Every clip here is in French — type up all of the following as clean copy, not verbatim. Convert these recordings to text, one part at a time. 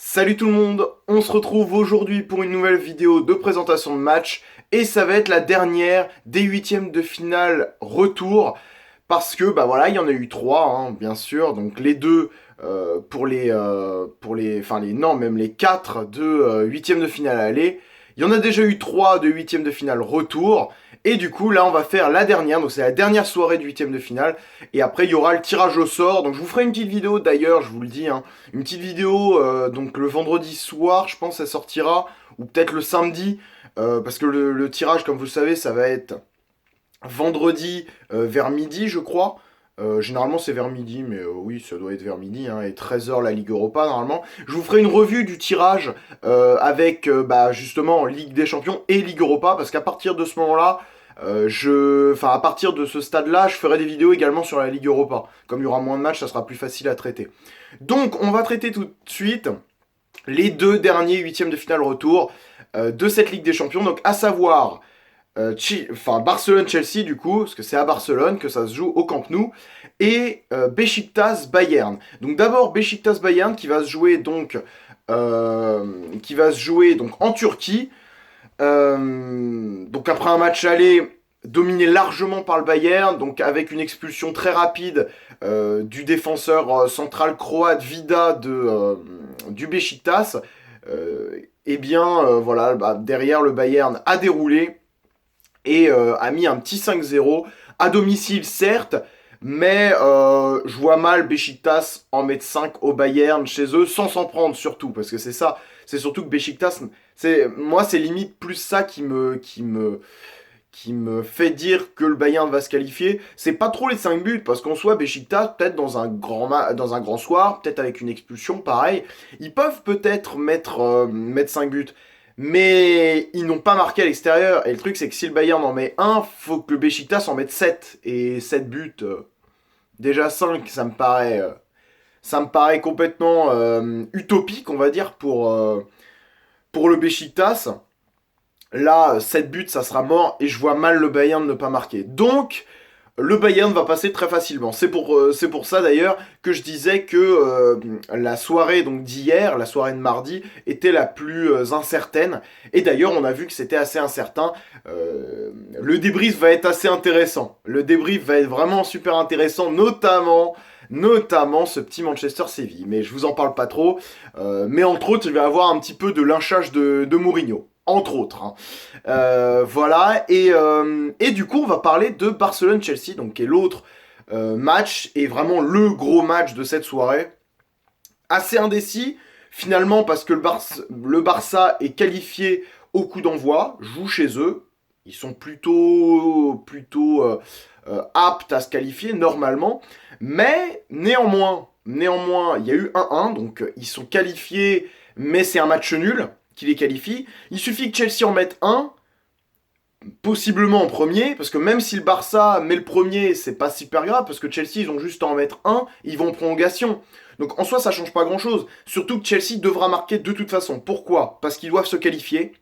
Salut tout le monde, on se retrouve aujourd'hui pour une nouvelle vidéo de présentation de match et ça va être la dernière des huitièmes de finale retour parce que bah voilà il y en a eu trois bien sûr, donc les deux enfin les non même les quatre de huitièmes de finale aller. Il y en a déjà eu trois de huitièmes de finale retour et du coup là on va faire la dernière, donc c'est la dernière soirée du huitième de finale et après il y aura le tirage au sort. Donc je vous ferai une petite vidéo d'ailleurs, je vous le dis une petite vidéo donc le vendredi soir, je pense, elle sortira, ou peut-être le samedi, parce que le tirage, comme vous le savez, ça va être vendredi vers midi, je crois. Généralement c'est vers midi, mais oui, ça doit être vers midi, et 13h la Ligue Europa normalement. Je vous ferai une revue du tirage avec justement Ligue des Champions et Ligue Europa, parce qu'à partir de ce moment-là, à partir de ce stade-là, je ferai des vidéos également sur la Ligue Europa. Comme il y aura moins de matchs, ça sera plus facile à traiter. Donc on va traiter tout de suite les deux derniers huitièmes de finale retour de cette Ligue des Champions, donc à savoir Barcelone-Chelsea du coup, parce que c'est à Barcelone que ça se joue au Camp Nou, et Beşiktaş-Bayern. Donc d'abord Beşiktaş-Bayern qui va se jouer donc en Turquie. Donc après un match aller dominé largement par le Bayern, donc avec une expulsion très rapide du défenseur central croate Vida du Beşiktaş, derrière le Bayern a déroulé et a mis un petit 5-0 à domicile certes, mais je vois mal Beşiktaş en mettre 5 au Bayern chez eux sans s'en prendre surtout, parce que c'est ça, c'est surtout que Beşiktaş, c'est limite plus ça qui me fait dire que le Bayern va se qualifier. C'est pas trop les 5 buts, parce qu'en soi, Beşiktaş, peut-être dans un grand soir, peut-être avec une expulsion, pareil, ils peuvent peut-être mettre 5 buts. Mais ils n'ont pas marqué à l'extérieur. Et le truc, c'est que si le Bayern en met un, faut que le Beşiktaş en mette 7. Et 7 buts, déjà 5, ça me paraît complètement utopique, on va dire, pour le Beşiktaş. Là, 7 buts, ça sera mort et je vois mal le Bayern ne pas marquer. Donc, le Bayern va passer très facilement. C'est pour ça d'ailleurs que je disais que la soirée donc d'hier, la soirée de mardi, était la plus incertaine. Et d'ailleurs, on a vu que c'était assez incertain. Le débrief va être assez intéressant. Le débrief va être vraiment super intéressant, notamment ce petit Manchester Séville. Mais je vous en parle pas trop. Mais entre autres, il va y avoir un petit peu de lynchage de Mourinho. Entre autres. Voilà, et du coup, on va parler de Barcelone-Chelsea, donc qui est l'autre match, et vraiment le gros match de cette soirée. Assez indécis, finalement, parce que le Barça est qualifié au coup d'envoi, joue chez eux. Ils sont plutôt aptes à se qualifier normalement. Mais néanmoins, il y a eu 1-1, donc ils sont qualifiés, mais c'est un match nul qui les qualifie. Il suffit que Chelsea en mette un, possiblement en premier, parce que même si le Barça met le premier, c'est pas super grave, parce que Chelsea, ils ont juste à en mettre un, ils vont en prolongation. Donc en soi, ça change pas grand-chose. Surtout que Chelsea devra marquer de toute façon. Pourquoi? Parce qu'ils doivent se qualifier.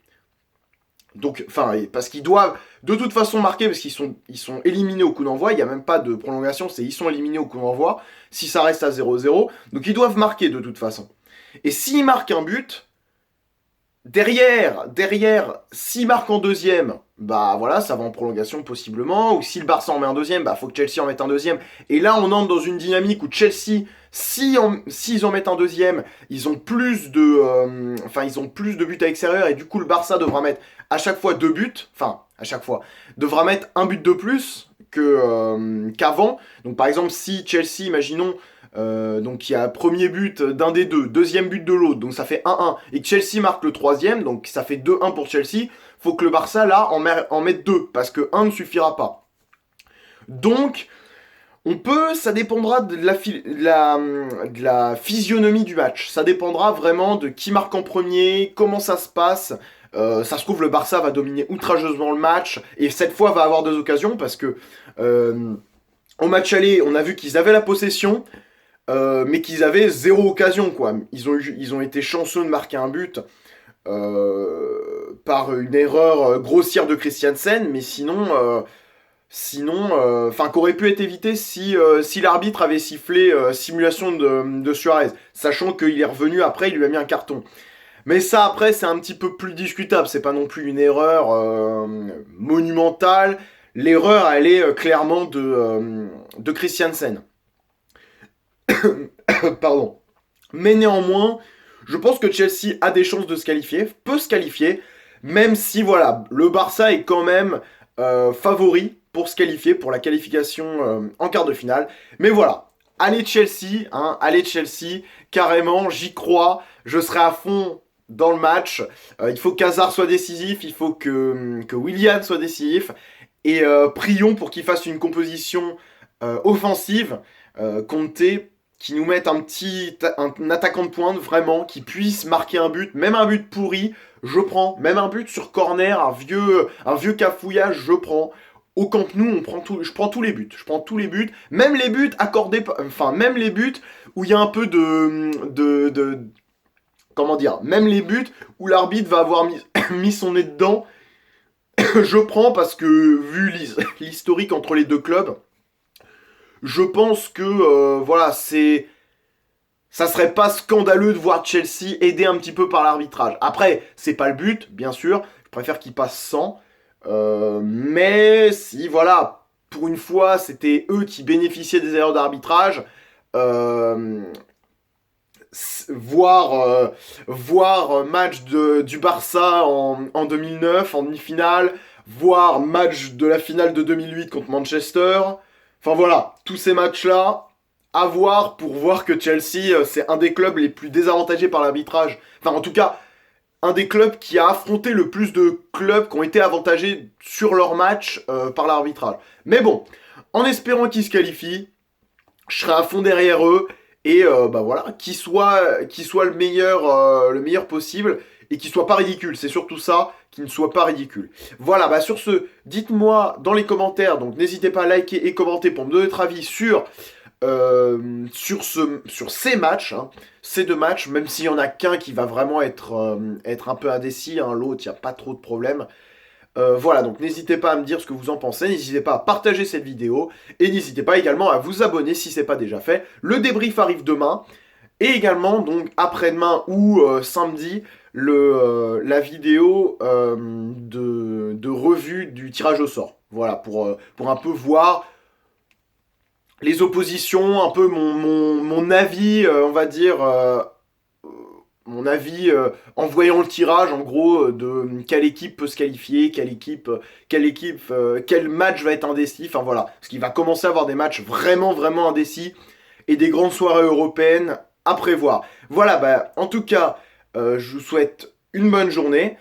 Donc, parce qu'ils doivent de toute façon marquer, parce ils sont éliminés au coup d'envoi, il n'y a même pas de prolongation, c'est ils sont éliminés au coup d'envoi, si ça reste à 0-0, donc ils doivent marquer de toute façon. Et s'ils marquent un but, derrière, s'il marque en deuxième, bah voilà, ça va en prolongation possiblement. Ou si le Barça en met un deuxième, bah faut que Chelsea en mette un deuxième. Et là, on entre dans une dynamique où Chelsea, s'ils en mettent un deuxième, ils ont ils ont plus de buts à l'extérieur et du coup le Barça devra mettre à chaque fois deux buts. Enfin, à chaque fois, devra mettre un but de plus qu'avant. Donc par exemple, si Chelsea, imaginons, donc il y a premier but d'un des deux, deuxième but de l'autre, donc ça fait 1-1, et que Chelsea marque le troisième, donc ça fait 2-1 pour Chelsea, faut que le Barça là en mette deux, parce que 1 ne suffira pas. Donc, ça dépendra de la physionomie du match, ça dépendra vraiment de qui marque en premier, comment ça se passe. Ça se trouve, le Barça va dominer outrageusement le match, et cette fois va avoir deux occasions, parce que au match aller, on a vu qu'ils avaient la possession, mais qu'ils avaient zéro occasion, quoi. Ils ont été chanceux de marquer un but par une erreur grossière de Christiansen, mais sinon, Sinon, enfin, qu'aurait pu être évité si l'arbitre avait sifflé simulation de Suarez, sachant qu'il est revenu après, il lui a mis un carton. Mais ça, après, c'est un petit peu plus discutable. C'est pas non plus une erreur monumentale. L'erreur, elle est clairement de Christiansen. Pardon. Mais néanmoins, je pense que Chelsea a des chances de se qualifier, peut se qualifier, même si, voilà, le Barça est quand même favori pour se qualifier, pour la qualification en quart de finale. Mais voilà, allez Chelsea, hein, allez Chelsea, carrément, j'y crois, je serai à fond dans le match. Il faut qu'Hazard soit décisif, il faut que Willian soit décisif, et prions pour qu'il fasse une composition offensive. Conte qui nous mette un attaquant de pointe vraiment, qui puisse marquer un but, même un but pourri, je prends. Même un but sur corner, un vieux cafouillage, je prends. Au Camp Nou, je prends tous les buts. Je prends tous les buts, même les buts accordés, enfin même les buts où il y a un peu comment dire, même les buts où l'arbitre va avoir mis son nez dedans, je prends parce que vu l'historique entre les deux clubs, je pense que voilà, ça serait pas scandaleux de voir Chelsea aider un petit peu par l'arbitrage. Après, c'est pas le but, bien sûr. Je préfère qu'il passe sans. Mais si, voilà, pour une fois, c'était eux qui bénéficiaient des erreurs d'arbitrage. Euh, voir match du Barça en 2009, en demi-finale. Voir match de la finale de 2008 contre Manchester. Enfin voilà, tous ces matchs-là, à voir pour voir que Chelsea, c'est un des clubs les plus désavantagés par l'arbitrage. Enfin, en tout cas, un des clubs qui a affronté le plus de clubs qui ont été avantagés sur leur match par l'arbitrage. Mais bon, en espérant qu'ils se qualifient, je serai à fond derrière eux. Et bah voilà, qu'il soit le meilleur possible et qu'il soit pas ridicule. C'est surtout ça, qu'il ne soit pas ridicule. Voilà, bah sur ce, dites-moi dans les commentaires, donc n'hésitez pas à liker et commenter pour me donner votre avis sur ces matchs, hein, ces deux matchs, même s'il y en a qu'un qui va vraiment être un peu indécis, hein, l'autre, il n'y a pas trop de problème. Voilà, donc n'hésitez pas à me dire ce que vous en pensez, n'hésitez pas à partager cette vidéo, et n'hésitez pas également à vous abonner si c'est pas déjà fait. Le débrief arrive demain, et également donc après-demain ou samedi, la vidéo de revue du tirage au sort. Voilà, pour un peu voir les oppositions, un peu mon avis, on va dire, mon avis en voyant le tirage, en gros, de quelle équipe peut se qualifier, quel match va être indécis, enfin voilà. Parce qu'il va commencer à avoir des matchs vraiment, vraiment indécis et des grandes soirées européennes à prévoir. Voilà, bah, en tout cas, je vous souhaite une bonne journée.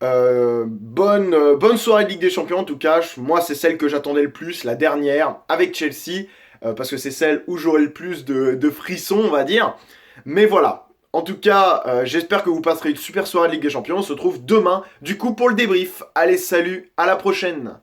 Bonne soirée de Ligue des Champions en tout cas. Moi, c'est celle que j'attendais le plus, la dernière, avec Chelsea, parce que c'est celle où j'aurai le plus de frissons, on va dire. Mais voilà. En tout cas, j'espère que vous passerez une super soirée de Ligue des Champions. On se retrouve demain, du coup, pour le débrief. Allez, salut, à la prochaine.